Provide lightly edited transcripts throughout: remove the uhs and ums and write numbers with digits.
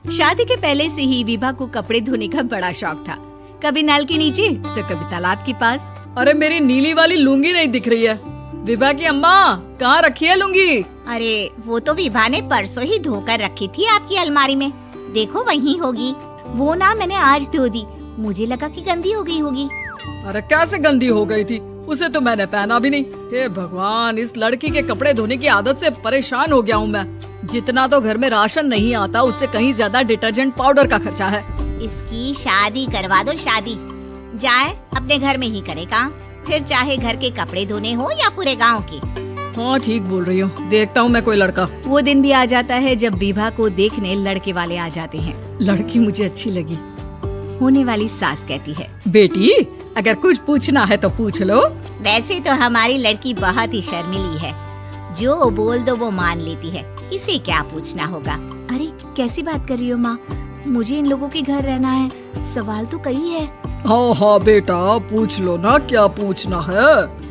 शादी के पहले से ही विभा को कपड़े धोने का बड़ा शौक था। कभी नल के नीचे तो कभी तालाब के पास। अरे मेरी नीली वाली लुंगी नहीं दिख रही है। विभा की अम्मा, कहाँ रखी है लुंगी? अरे वो तो विभा ने परसों ही धोकर रखी थी आपकी अलमारी में, देखो वहीं होगी। वो ना मैंने आज धो दी, मुझे लगा कि गंदी हो गई होगी। अरे कैसे गंदी हो गई थी, उसे तो मैंने पहना भी नहीं। हे भगवान, इस लड़की के कपड़े धोने की आदत से परेशान हो गया हूँ मैं। जितना तो घर में राशन नहीं आता, उससे कहीं ज्यादा डिटर्जेंट पाउडर का खर्चा है। इसकी शादी करवा दो, शादी जाए अपने घर में ही करे काम, फिर चाहे घर के कपड़े धोने हो या पूरे गांव के। हाँ ठीक बोल रही हूँ, देखता हूँ मैं कोई लड़का। वो दिन भी आ जाता है जब विभा को देखने लड़के वाले आ जाते हैं। लड़की मुझे अच्छी लगी। होने वाली सास कहती है, बेटी अगर कुछ पूछना है तो पूछ लो। वैसे तो हमारी लड़की बहुत ही शर्मीली है, जो बोल दो वो मान लेती है, इसे क्या पूछना होगा। अरे कैसी बात कर रही हो माँ, मुझे इन लोगों के घर रहना है, सवाल तो कई है। हाँ हाँ बेटा, पूछ लो ना, क्या पूछना है।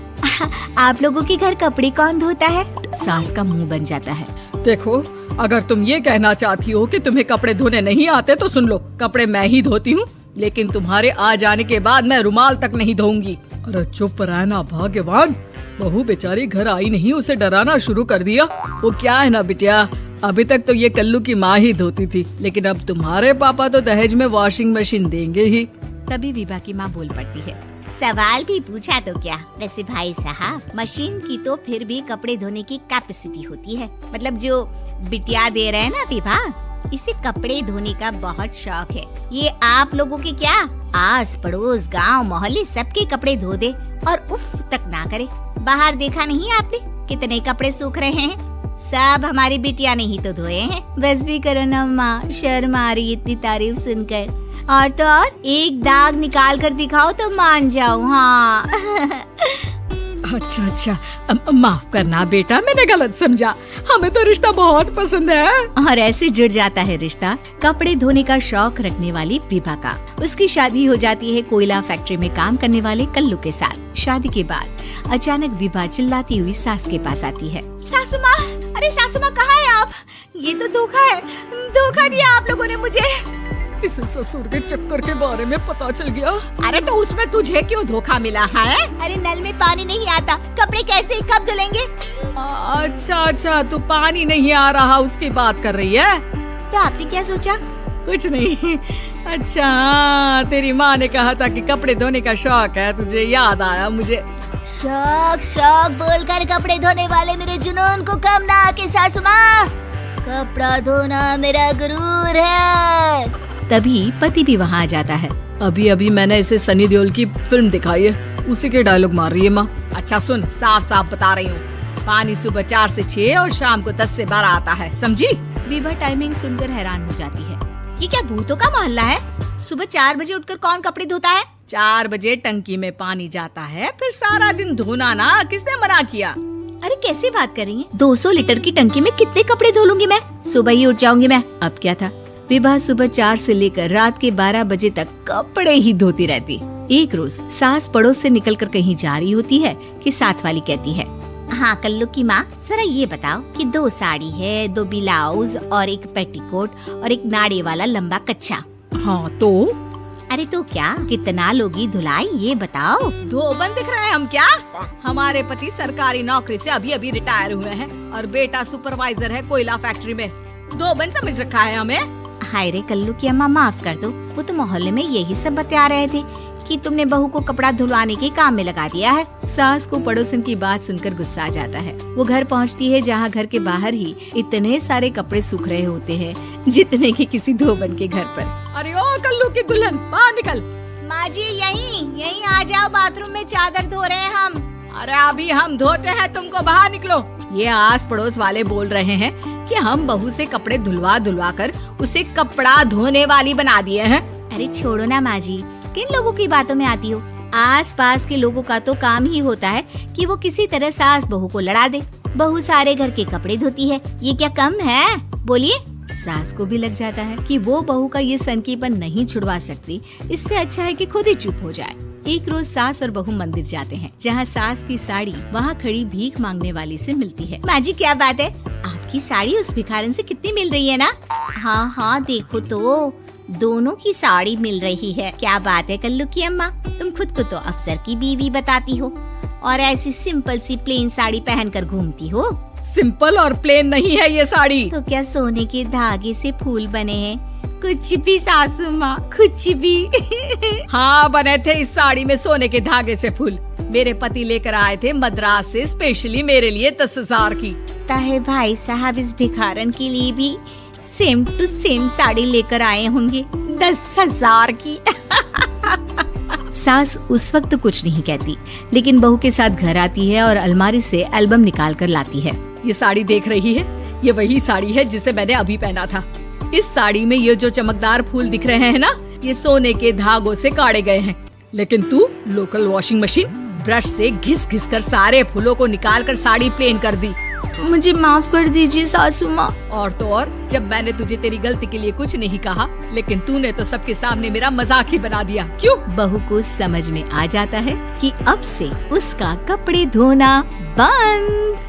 आप लोगों के घर कपड़े कौन धोता है? सास का मुंह बन जाता है। देखो, अगर तुम ये कहना चाहती हो कि तुम्हें कपड़े धोने नहीं आते तो सुन लो, कपड़े मैं ही धोती हूँ, लेकिन तुम्हारे आ जाने के बाद मैं रुमाल तक नहीं धोऊंगी। अरे चुप रहना भाग्यवान, बहू बेचारी घर आई नहीं, उसे डराना शुरू कर दिया। वो क्या है ना बिटिया, अभी तक तो ये कल्लू की माँ ही धोती थी, लेकिन अब तुम्हारे पापा तो दहेज में वॉशिंग मशीन देंगे ही। तभी विभा की माँ बोल पड़ती है, सवाल भी पूछा तो क्या। वैसे भाई साहब, मशीन की तो फिर भी कपड़े धोने की कैपेसिटी होती है, मतलब जो बिटिया दे रहे हैं ना विभा, इसे कपड़े धोने का बहुत शौक है। ये आप लोगों के क्या, आस पड़ोस गांव मोहल्ले सबके कपड़े धो दे और उफ तक ना करे। बाहर देखा नहीं आपने कितने कपड़े सूख रहे हैं, सब हमारी बिटिया ने ही तो धोए हैं। बस भी करो ना माँ, शर्म आ रही इतनी तारीफ सुनकर। और तो और एक दाग निकाल कर दिखाओ तो मान जाओ। हाँ अच्छा अच्छा, माफ करना बेटा, मैंने गलत समझा। हमें तो रिश्ता बहुत पसंद है। और ऐसे जुड़ जाता है रिश्ता कपड़े धोने का शौक रखने वाली विभा का। उसकी शादी हो जाती है कोयला फैक्ट्री में काम करने वाले कल्लू के साथ। शादी के बाद अचानक विभा चिल्लाती हुई सास के पास आती है। सासू माँ, अरे सासू माँ कहाँ है आप? ये तो धोखा है, धोखा दिया आप लोगों ने मुझे। इसे ससुर के चक्कर के बारे में पता चल गया। अरे तो उसमें तुझे क्यों धोखा मिला है? अरे नल में पानी नहीं आता, कपड़े कैसे कब धुलेंगे? अच्छा अच्छा, तू पानी नहीं आ रहा उसकी बात कर रही है। तो आपने क्या सोचा? कुछ नहीं। अच्छा, तेरी माँ ने कहा था कि कपड़े धोने का शौक है, तुझे याद आया मुझे। शौक शौक बोलकर कपड़े धोने वाले मेरे जुनून को कम ना आके सासू माँ, कपड़ा धोना मेरा गुरूर है। तभी पति भी वहाँ आ जाता है। अभी अभी मैंने इसे सनी देओल की फिल्म दिखाई है, उसी के डायलॉग मार रही है माँ। अच्छा सुन, साफ साफ बता रही हूँ, पानी सुबह 4 से 6 और शाम को 10 से 12 आता है, समझी? विभा टाइमिंग सुनकर हैरान हो जाती है। ये क्या भूतों का मोहल्ला है? सुबह 4 बजे उठकर कौन कपड़े धोता है? 4 बजे टंकी में पानी जाता है, फिर सारा दिन धोना ना, किसने मना किया? अरे कैसी बात कर रही हैं? 200 लीटर की टंकी में कितने कपड़े धो लूंगी मैं, सुबह ही उठ जाऊंगी मैं। अब क्या था, विभा सुबह 4 से लेकर रात के 12 बजे तक कपड़े ही धोती रहती। एक रोज सास पड़ोस से निकलकर कहीं जा रही होती है कि साथ वाली कहती है, हाँ कल्लू की माँ, जरा ये बताओ कि 2 साड़ी है, 2 ब्लाउज और एक पेटीकोट और एक नाड़े वाला लंबा कच्छा। हाँ तो? अरे तो क्या, कितना लोगी धुलाई ये बताओ। धोबन दिख रहे हैं हम क्या? हमारे पति सरकारी नौकरी से अभी अभी रिटायर हुए हैं और बेटा सुपरवाइजर है कोयला फैक्ट्री में। धोबन समझ रखा है हमें? हाय रे कल्लू की अम्मा, माफ कर दो, वो तो मोहल्ले में यही सब बता रहे थे कि तुमने बहू को कपड़ा धुलवाने के काम में लगा दिया है। सास को पड़ोसन की बात सुनकर गुस्सा आ जाता है। वो घर पहुंचती है जहां घर के बाहर ही इतने सारे कपड़े सूख रहे होते हैं जितने कि किसी धोबन के घर पर। अरे ओ कल्लू की दुल्हन, बाहर निकल। माँ जी यहीं आ जाओ, बाथरूम में चादर धो रहे हैं हम। अरे अभी हम धोते हैं, तुमको बाहर निकलो। ये आस पड़ोस वाले बोल रहे हैं कि हम बहू से कपड़े धुलवा कर उसे कपड़ा धोने वाली बना दिए हैं। अरे छोड़ो ना माँ जी, किन लोगों की बातों में आती हो? आस पास के लोगों का तो काम ही होता है कि वो किसी तरह सास बहू को लड़ा दे। बहू सारे घर के कपड़े धोती है, ये क्या कम है? बोलिए। सास को भी लग जाता है कि वो बहू का ये सनकीपन नहीं छुड़वा सकती, इससे अच्छा है कि खुद ही चुप हो जाए। एक रोज सास और बहू मंदिर जाते हैं, जहाँ सास की साड़ी वहाँ खड़ी भीख मांगने वाली से मिलती है। माँ जी क्या बात है, आपके आपकी साड़ी उस भिखारन से कितनी मिल रही है ना? हाँ हाँ देखो तो, दोनों की साड़ी मिल रही है। क्या बात है कल्लू की अम्मा, तुम खुद को तो अफसर की बीवी बताती हो और ऐसी सिंपल सी प्लेन साड़ी पहनकर घूमती हो। सिंपल और प्लेन नहीं है ये साड़ी। तो क्या सोने के धागे से फूल बने हैं? कुछ भी सासू माँ, कुछ भी। हाँ बने थे इस साड़ी में सोने के धागे से फूल। मेरे पति लेकर आए थे मद्रास से स्पेशली मेरे लिए 10,000 की। ताहे भाई साहब इस भिखारन के लिए भी सेम टू सेम साड़ी लेकर आए होंगे 10,000 की। सास उस वक्त कुछ नहीं कहती, लेकिन बहू के साथ घर आती है और अलमारी से एल्बम निकाल कर लाती है। ये साड़ी देख रही है, ये वही साड़ी है जिसे मैंने अभी पहना था। इस साड़ी में ये जो चमकदार फूल दिख रहे हैं ना, ये सोने के धागों से काढ़े गए हैं। लेकिन तू लोकल वॉशिंग मशीन ब्रश से घिस घिस कर सारे फूलों को निकाल कर साड़ी प्लेन कर दी। मुझे माफ कर दीजिए सासू माँ। और तो और, जब मैंने तुझे तेरी गलती के लिए कुछ नहीं कहा, लेकिन तूने तो सबके सामने मेरा मजाक ही बना दिया। क्यों? बहू को समझ में आ जाता है कि अब से उसका कपड़े धोना बंद।